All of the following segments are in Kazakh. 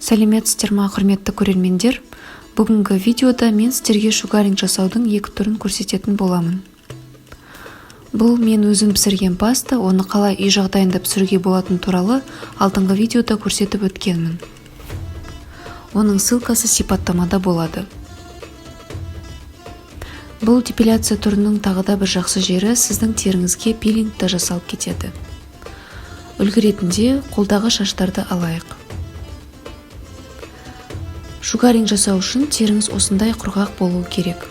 Сәлеметсіздер ма, құрметті көрермендер. Бүгінгі видеода мен сіздерге шугаринг жасаудың екі түрін көрсететін боламын. Бұл мен өзім пісірген паста, оны қалай үй жағдайында пісіруге болатыны туралы алдыңғы видеода көрсетіп өткенмін. Оның ссылкасы сипаттамада болады. Бұл депиляция түрінің тағы да бір жақсы жері сіздің теріңізге пилинг та жасалып кетеді. Үлгі ретінде қолдағы шаштарды алайық. Шугаринг жасау үшін теріңіз осындай құрғақ болуы керек.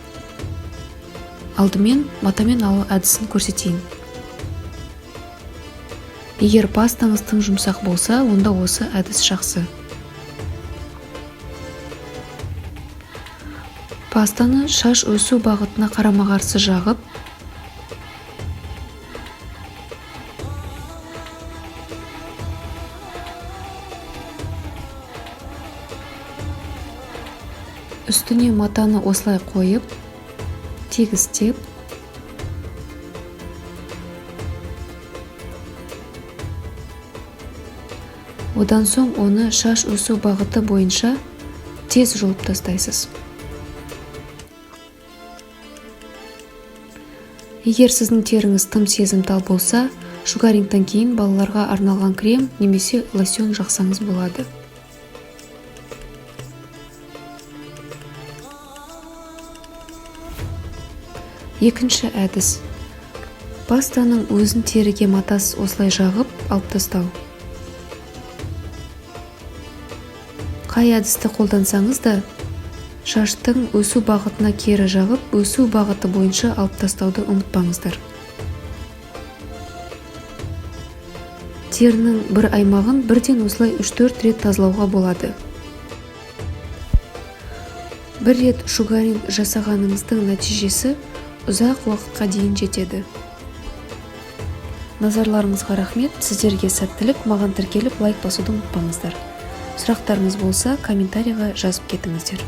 Алдымен матамен алу әдісін көрсетейін. Егер пастаңыз тым жұмсақ болса, онда осы әдіс жақсы. Пастаны шаш өсу бағытына қарама-қарсы жағып, үстіне матаны осылай қойып, тегістеп, одан соң оны шаш өсу бағыты бойынша тез жұлып тастайсыз. Егер сіздің теріңіз тым сезімтал болса, шугарингтан кейін балаларға арналған крем немесе лосьон жақсаңыз болады. Екінші әдіс. Пастаның өзін теріге матасыз осылай жағып, алып тастау. Қай әдісті қолдансаңыз да, шаштың өсу бағытына кері жағып, өсу бағыты бойынша алып тастауды ұмытпаңыздар. Терінің бір аймағын бірден осылай 3-4 рет тазалауға болады. Бір рет шугаринг жасағаныңыздың нәтижесі ұзақ уақытқа дейін жетеді. Назарларыңызға рахмет, сіздерге сәттілік, маған тіркеліп лайк басуды ұмытпаңыздар. Сұрақтарыңыз болса, комментарийға жазып кетіңіздер.